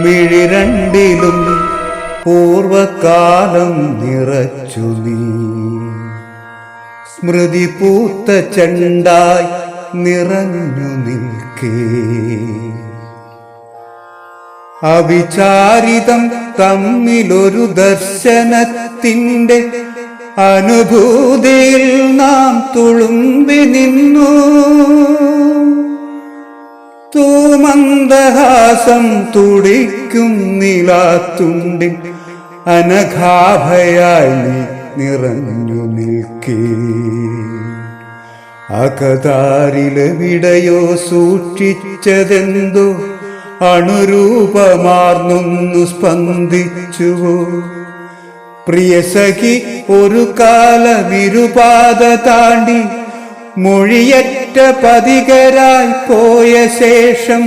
മിഴിരണ്ടിലും പൂർവകാലം നിറച്ചു നീ, സ്മൃതി പൂത്ത ചെണ്ടായി നിറഞ്ഞു നിൽക്കേ. അവിചാരിതം തമ്മിലൊരു ദർശനത്തിൻ്റെ അനുഭൂതിയിൽ നാം തുളുമ്പി നിന്നു. തൂമന്ദഹാസം തുടിക്കും നിലാത്തുണ്ടിൻ അനഘാഭയായി നീ നിറഞ്ഞു നിൽക്കേ. അകതാരിലെവിടെയോ സൂക്ഷിച്ചതെന്തോ അണുരൂപമാർന്നൊന്നു സ്പന്ദിച്ചുവോ. പ്രിയസഖി ഒരു കാലമിരുപാത താണ്ടി മൊഴിയറ്റ പതികരായി പോയ ശേഷം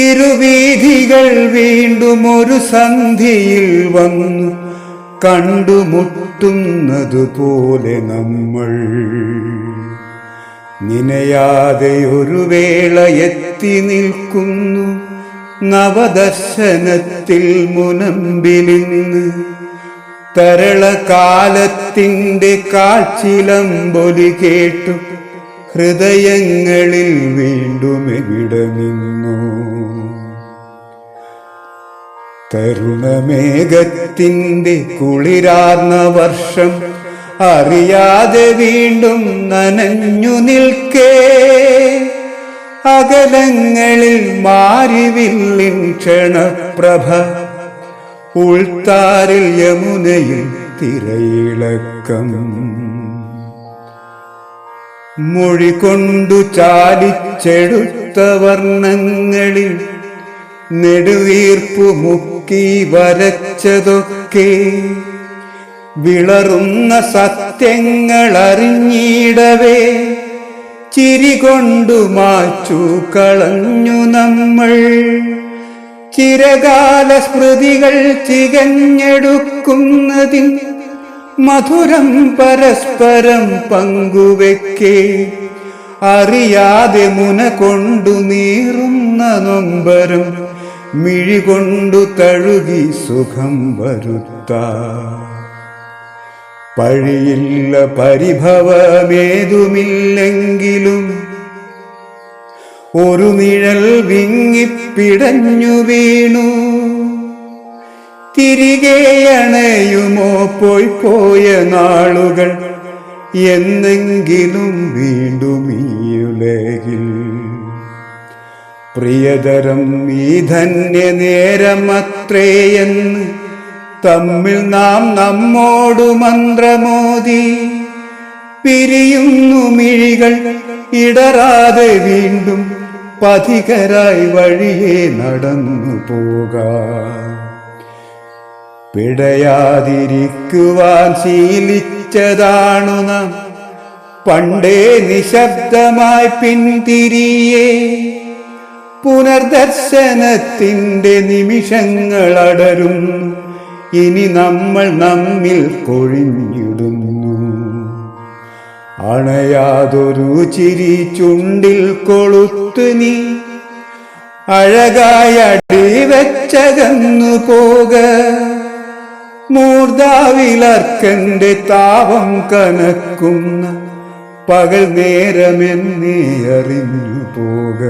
ഇരുവീഥികൾ വീണ്ടും ഒരു സന്ധിയിൽ വന്നു കണ്ടുമുട്ടുന്നതുപോലെ നമ്മൾ. നിനയാതെ ഒരു വേള എത്തി നിൽക്കുന്നു നവദർശനത്തിൽ മുനമ്പിലിന്ന്. തരളകാലത്തിൻ്റെ കാച്ചിലമ്പൊലി കേട്ടു ഹൃദയങ്ങളിൽ വീണ്ടും എവിടെ നിന്നു. തരുണമേഘത്തിൻ്റെ കുളിരാർന്ന വർഷം അറിയാതെ വീണ്ടും നനഞ്ഞു നിൽക്കേ. അകലങ്ങളിൽ മാരിവില്ലിൻ ക്ഷണപ്രഭ, ഉൾത്താരിൽ യമുനയിൽ തിരയിളക്കം. മൊഴി കൊണ്ടു ചാലിച്ചെടുത്ത വർണ്ണങ്ങളിൽ നെടുവീർപ്പു മുക്കി വരച്ചതൊക്കെ വിളറുന്ന സത്യങ്ങൾ അറിഞ്ഞിടവേ ചിരികൊണ്ടു മാച്ചു കളഞ്ഞു നമ്മൾ. ചിരകാല സ്മൃതികൾ ചികഞ്ഞെടുക്കുന്നതിൻ മധുരം പരസ്പരം പങ്കുവെക്കേ. അറിയാതെ മുന കൊണ്ടു നീറുന്ന നൊമ്പരം മിഴികൊണ്ടു തഴുകി സുഖം വരുത്താ. പഴിയില്ല പരിഭവമേതുമില്ലെങ്കിലും ഒരു നിഴൽ വിങ്ങിപ്പിടഞ്ഞു വീണു. തിരികെ അണയുമോ പോയ നാളുകൾ എന്നെങ്കിലും വീണ്ടും ഈ ഉലകിൽ. പ്രിയതരം ഈ ധന്യ നേരമത്രേയെന്ന് തമ്മിൽ നാം നമ്മോടു മന്ത്രമോദി പിരിയുന്നു മിഴികൾ ഇടറാതെ വീണ്ടും പഥികരായി വഴിയെ നടന്നു പോകാം. പിടയാതിരിക്കുവാൻ ശീലിച്ചതാണു നാം പണ്ടേ നിശബ്ദമായി പിന്തിരിയേ. പുനർദർശനത്തിൻ്റെ നിമിഷങ്ങൾ അടരുന്നു, ഇനി നമ്മൾ നമ്മിൽ കൊഴിഞ്ഞിടുന്നു. അണയാതൊരു ചിരി ചുണ്ടിൽ കൊളുത്തു നീ അഴകായി അടിവെച്ചകന്നു പോക. മൂർധാവിലർക്കന്റെ താപം കനക്കുന്ന പകൽ നേരമെന്നേ അറിഞ്ഞു പോക.